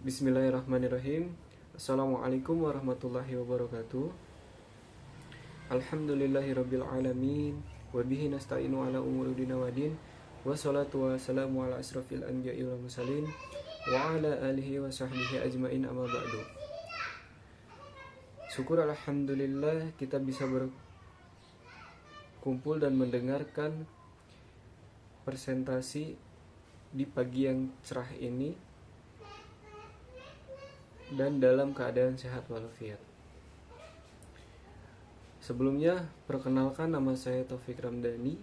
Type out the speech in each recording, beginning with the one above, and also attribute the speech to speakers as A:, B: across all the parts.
A: Bismillahirrahmanirrahim. Assalamualaikum warahmatullahi wabarakatuh. Alhamdulillahirabbil alamin wa bihi nasta'inu ala umuri dina waddin. Wassalatu wassalamu ala asrofil anbiya'i wal mursalin wa ala alihi wa sahbihi ajmain, amma ba'du. Syukur alhamdulillah kita bisa berkumpul dan mendengarkan presentasi di pagi yang cerah ini dan dalam keadaan sehat walafiat. Sebelumnya, perkenalkan, nama saya Taufik Ramdhani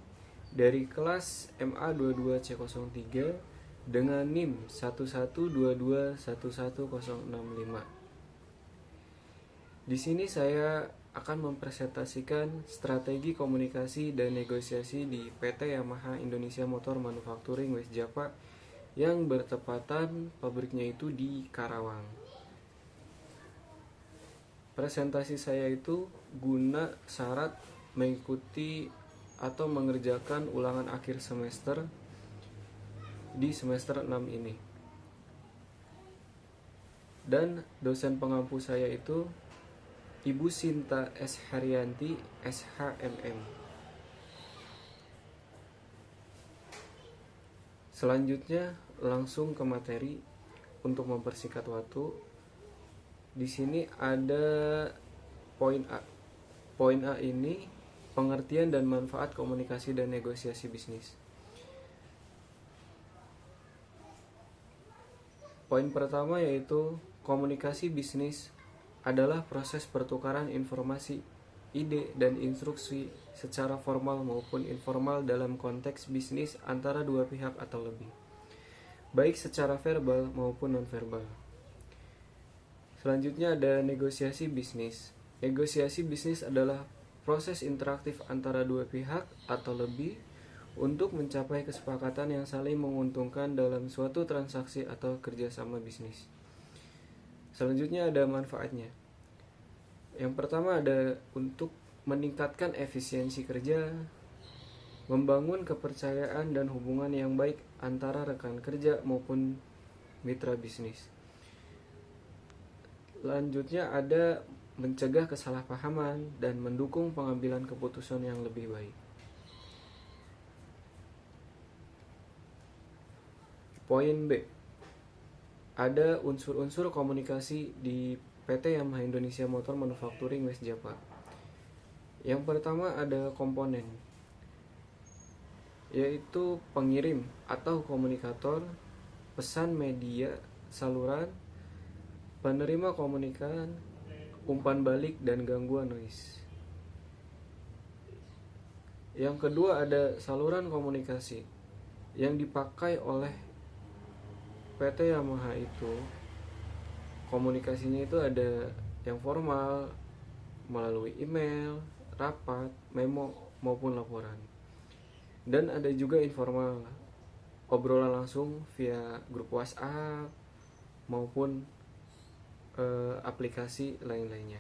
A: dari kelas MA22C03 dengan NIM 1122111065. Di sini saya akan mempresentasikan strategi komunikasi dan negosiasi di PT Yamaha Indonesia Motor Manufacturing West Java yang bertepatan pabriknya itu di Karawang. Presentasi saya itu guna syarat mengikuti atau mengerjakan ulangan akhir semester di semester 6 ini. Dan dosen pengampu saya itu Ibu Sinta S. Haryanti, SHMM. Selanjutnya langsung ke materi untuk mempersingkat waktu. Di sini ada poin A. Poin A ini pengertian dan manfaat komunikasi dan negosiasi bisnis. Poin pertama yaitu komunikasi bisnis adalah proses pertukaran informasi, ide, dan instruksi secara formal maupun informal dalam konteks bisnis antara dua pihak atau lebih, baik secara verbal maupun nonverbal. Selanjutnya ada negosiasi bisnis. Negosiasi bisnis adalah proses interaktif antara dua pihak atau lebih untuk mencapai kesepakatan yang saling menguntungkan dalam suatu transaksi atau kerjasama bisnis. Selanjutnya ada manfaatnya. Yang pertama ada untuk meningkatkan efisiensi kerja, membangun kepercayaan dan hubungan yang baik antara rekan kerja maupun mitra bisnis. Selanjutnya ada mencegah kesalahpahaman dan mendukung pengambilan keputusan yang lebih baik. Poin B. Ada unsur-unsur komunikasi di PT Yamaha Indonesia Motor Manufacturing West Java. Yang pertama ada komponen, yaitu pengirim atau komunikator, pesan media, saluran, penerima komunikan, umpan balik, dan gangguan noise. Yang kedua ada saluran komunikasi yang dipakai oleh PT Yamaha itu. Komunikasinya itu ada yang formal melalui email, rapat, memo, maupun laporan. Dan ada juga informal, obrolan langsung via grup WhatsApp maupun aplikasi lain-lainnya.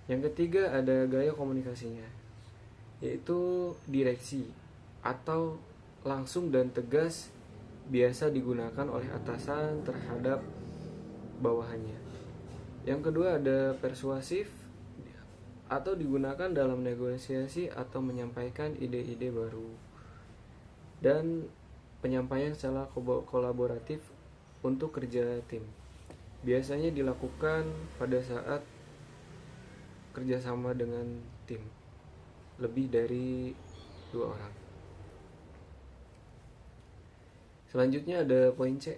A: Yang ketiga ada gaya komunikasinya, yaitu direksi atau langsung dan tegas, biasa digunakan oleh atasan terhadap bawahannya. Yang kedua ada persuasif atau digunakan dalam negosiasi atau menyampaikan ide-ide baru. Dan penyampaian secara kolaboratif untuk kerja tim. Biasanya dilakukan pada saat kerjasama dengan tim lebih dari 2 orang. Selanjutnya ada poin C.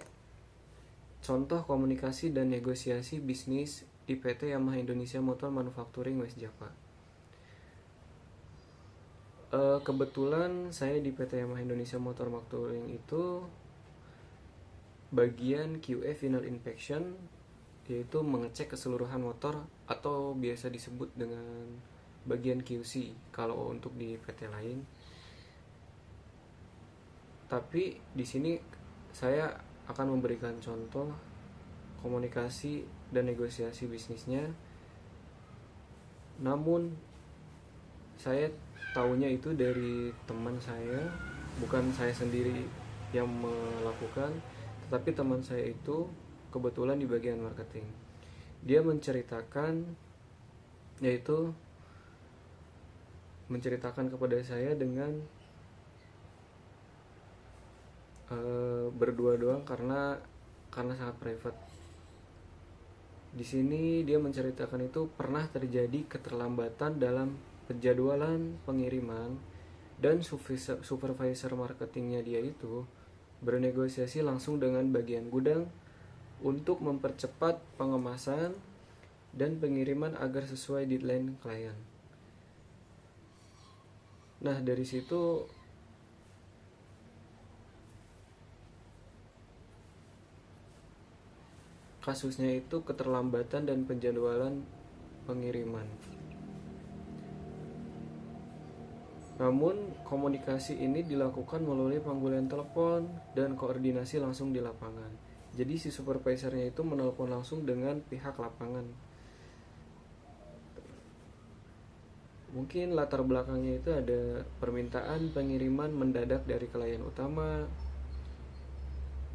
A: Contoh komunikasi dan negosiasi bisnis di PT Yamaha Indonesia Motor Manufacturing West Java. Kebetulan saya di PT Yamaha Indonesia Motor Manufacturing itu bagian QA Final Inspection, yaitu mengecek keseluruhan motor atau biasa disebut dengan bagian QC kalau untuk di PT lain. Tapi di sini saya akan memberikan contoh komunikasi dan negosiasi bisnisnya. Namun saya tahunya itu dari teman saya, bukan saya sendiri yang melakukan, tetapi teman saya itu kebetulan di bagian marketing. Dia menceritakan kepada saya dengan berdua doang karena sangat private. Di sini dia menceritakan itu pernah terjadi keterlambatan dalam penjadwalan pengiriman dan supervisor marketingnya dia itu bernegosiasi langsung dengan bagian gudang untuk mempercepat pengemasan dan pengiriman agar sesuai deadline klien. Nah, dari situ kasusnya itu keterlambatan dan penjadwalan pengiriman. Namun komunikasi ini dilakukan melalui panggilan telepon dan koordinasi langsung di lapangan. Jadi si supervisornya itu menelpon langsung dengan pihak lapangan. Mungkin latar belakangnya itu ada permintaan pengiriman mendadak dari klien utama.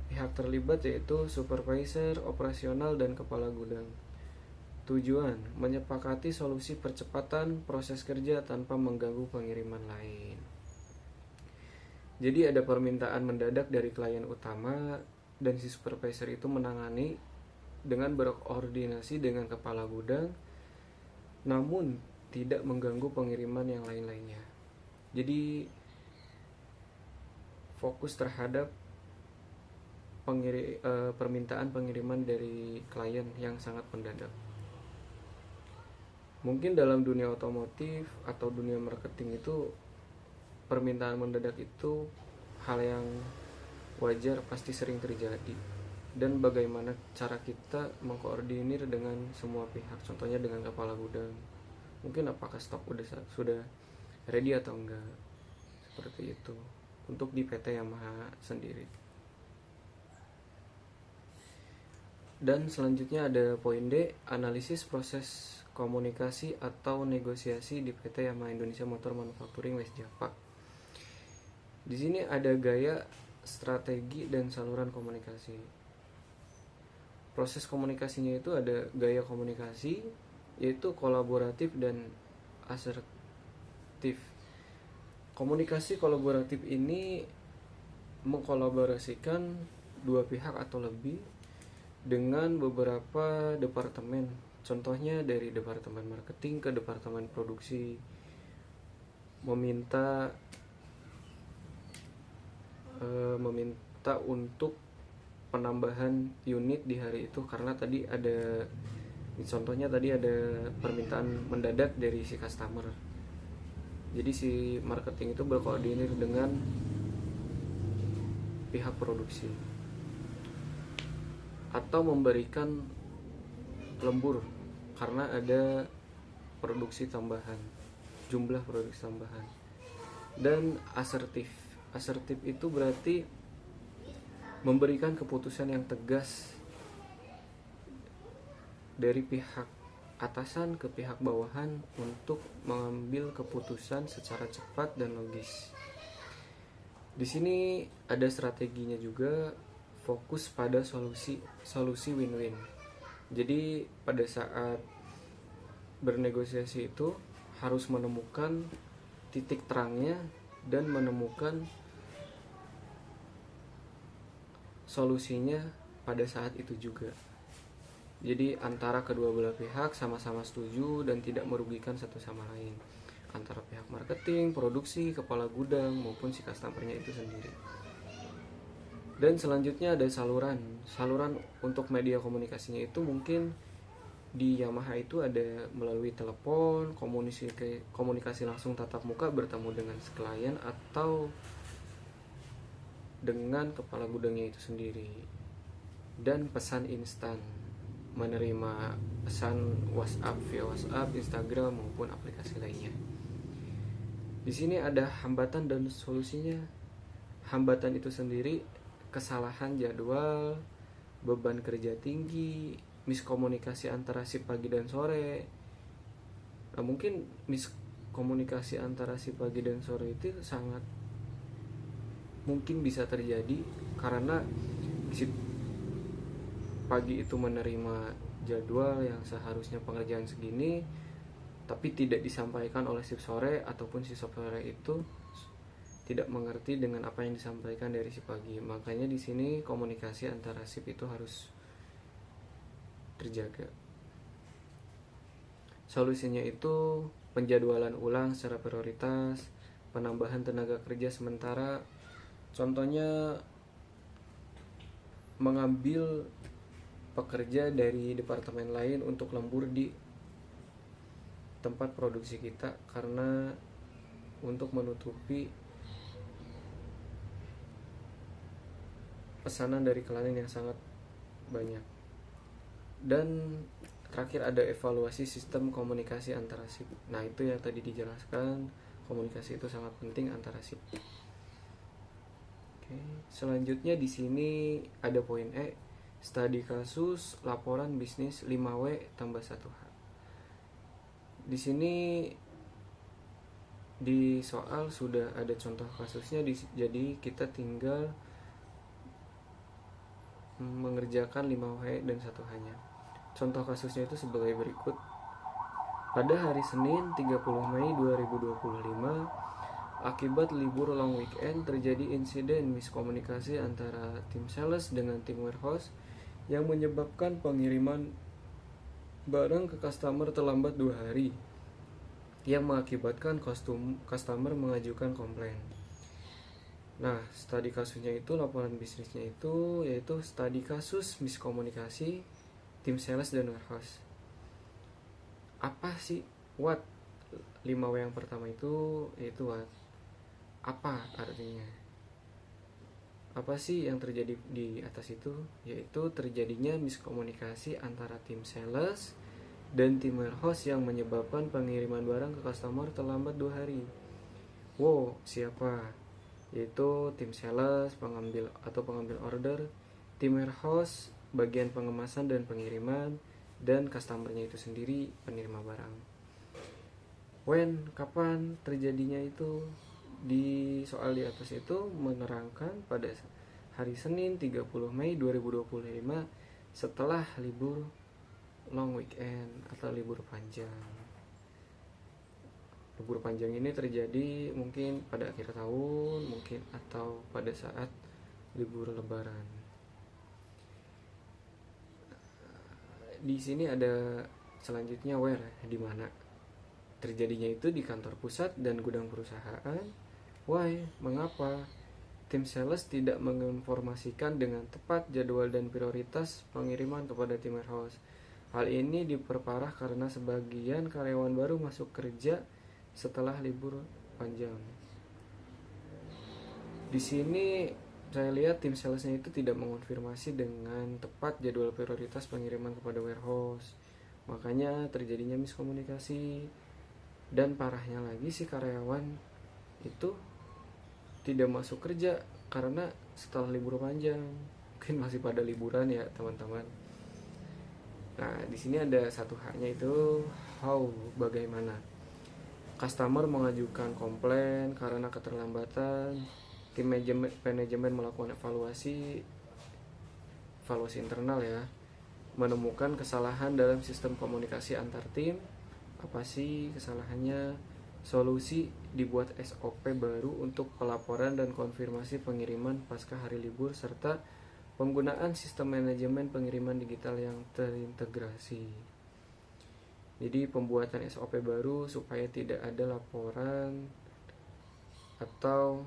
A: Pihak terlibat yaitu supervisor, operasional, dan kepala gudang. Tujuan, menyepakati solusi percepatan proses kerja tanpa mengganggu pengiriman lain. Jadi ada permintaan mendadak dari klien utama dan si supervisor itu menangani dengan berkoordinasi dengan kepala gudang, namun tidak mengganggu pengiriman yang lain-lainnya. Jadi fokus terhadap permintaan pengiriman dari klien yang sangat mendadak. Mungkin dalam dunia otomotif atau dunia marketing itu permintaan mendadak itu hal yang wajar, pasti sering terjadi. Dan bagaimana cara kita mengkoordinir dengan semua pihak, contohnya dengan kepala gudang. Mungkin apakah stok sudah ready atau enggak, seperti itu untuk di PT Yamaha sendiri. Dan selanjutnya ada poin D, analisis proses komunikasi atau negosiasi di PT Yamaha Indonesia Motor Manufacturing West Java. Di sini ada gaya, strategi, dan saluran komunikasi. Proses komunikasinya itu ada gaya komunikasi, yaitu kolaboratif dan asertif. Komunikasi kolaboratif ini mengkolaborasikan dua pihak atau lebih dengan beberapa departemen, contohnya dari departemen marketing ke departemen produksi, meminta untuk penambahan unit di hari itu karena tadi ada permintaan mendadak dari si customer. Jadi si marketing itu berkoordinir dengan pihak produksi atau memberikan lembur karena ada jumlah produksi tambahan. Dan asertif itu berarti memberikan keputusan yang tegas dari pihak atasan ke pihak bawahan untuk mengambil keputusan secara cepat dan logis. Di sini ada strateginya juga, fokus pada solusi win-win. Jadi pada saat bernegosiasi itu harus menemukan titik terangnya dan menemukan solusinya pada saat itu juga. Jadi antara kedua belah pihak sama-sama setuju dan tidak merugikan satu sama lain, antara pihak marketing, produksi, kepala gudang maupun si customer-nya itu sendiri. Dan selanjutnya ada saluran untuk media komunikasinya itu mungkin di Yamaha itu ada melalui telepon, komunikasi langsung tatap muka bertemu dengan klien atau dengan kepala gudangnya itu sendiri. Dan pesan instan, menerima pesan WhatsApp via WhatsApp, Instagram maupun aplikasi lainnya. Di sini ada hambatan dan solusinya. Hambatan itu sendiri kesalahan jadwal, beban kerja tinggi, miskomunikasi antara si pagi dan sore. Nah, mungkin miskomunikasi antara si pagi dan sore itu sangat mungkin bisa terjadi karena pagi itu menerima jadwal yang seharusnya pengerjaan segini tapi tidak disampaikan oleh shift sore, ataupun shift sore itu tidak mengerti dengan apa yang disampaikan dari shift pagi. Makanya di sini komunikasi antara shift itu harus terjaga. Solusinya itu penjadwalan ulang secara prioritas, penambahan tenaga kerja sementara. Contohnya mengambil pekerja dari departemen lain untuk lembur di tempat produksi kita, karena untuk menutupi pesanan dari klien yang sangat banyak. Dan terakhir ada evaluasi sistem komunikasi antara shift. Nah, itu yang tadi dijelaskan, komunikasi itu sangat penting antara shift. Oke, selanjutnya di sini ada poin E, studi kasus laporan bisnis 5W tambah 1H. Di sini di soal sudah ada contoh kasusnya, jadi kita tinggal mengerjakan 5W dan 1H-nya. Contoh kasusnya itu sebagai berikut. Pada hari Senin 30 Mei 2025, akibat libur long weekend, terjadi insiden miskomunikasi antara tim sales dengan tim warehouse yang menyebabkan pengiriman barang ke customer terlambat 2 hari, yang mengakibatkan customer mengajukan komplain. Nah, studi kasusnya itu, laporan bisnisnya itu yaitu studi kasus miskomunikasi tim sales dan warehouse. Apa sih what? 5W yang pertama itu yaitu what? Apa artinya? Apa sih yang terjadi di atas itu? Yaitu terjadinya miskomunikasi antara tim sales dan tim warehouse yang menyebabkan pengiriman barang ke customer terlambat 2 hari. Wow, siapa? Yaitu tim sales, pengambil order, tim warehouse, bagian pengemasan dan pengiriman, dan customernya itu sendiri, penerima barang. When, kapan terjadinya itu? Di soal di atas itu menerangkan pada hari Senin 30 Mei 2025 setelah libur long weekend atau libur panjang. Libur panjang ini terjadi mungkin pada akhir tahun, mungkin atau pada saat libur lebaran. Di sini ada selanjutnya where, di mana terjadinya itu di kantor pusat dan gudang perusahaan. Why, mengapa tim sales tidak menginformasikan dengan tepat jadwal dan prioritas pengiriman kepada tim warehouse. Hal ini diperparah karena sebagian karyawan baru masuk kerja setelah libur panjang. Di sini saya lihat tim salesnya itu tidak mengonfirmasi dengan tepat jadwal prioritas pengiriman kepada warehouse. Makanya terjadinya miskomunikasi. Dan parahnya lagi, si karyawan itu tidak masuk kerja karena setelah libur panjang. Mungkin masih pada liburan ya teman-teman. Nah, di sini ada 1H-nya itu how, bagaimana. Customer mengajukan komplain karena keterlambatan. Tim manajemen melakukan evaluasi internal ya, menemukan kesalahan dalam sistem komunikasi antar tim. Apa sih kesalahannya? Solusi, dibuat SOP baru untuk pelaporan dan konfirmasi pengiriman pasca hari libur, serta penggunaan sistem manajemen pengiriman digital yang terintegrasi. Jadi pembuatan SOP baru supaya tidak ada laporan atau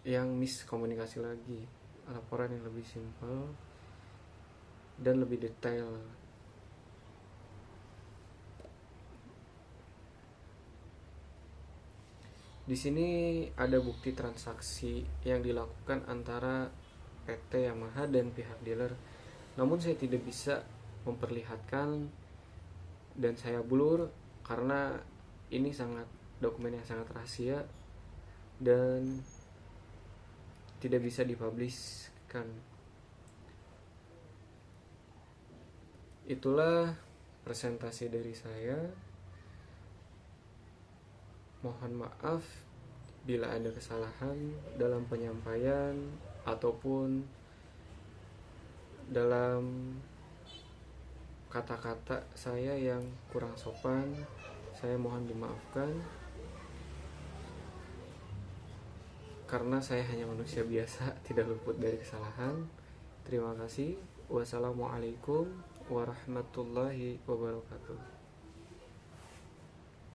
A: yang miskomunikasi lagi. Laporan yang lebih simpel dan lebih detail. Di sini ada bukti transaksi yang dilakukan antara PT Yamaha dan pihak dealer. Namun saya tidak bisa memperlihatkan dan saya blur karena ini dokumen yang sangat rahasia dan tidak bisa dipublishkan. Itulah presentasi dari saya. Mohon maaf bila ada kesalahan dalam penyampaian ataupun dalam kata-kata saya yang kurang sopan, saya mohon dimaafkan karena saya hanya manusia biasa, tidak luput dari kesalahan. Terima kasih. Wassalamualaikum warahmatullahi wabarakatuh.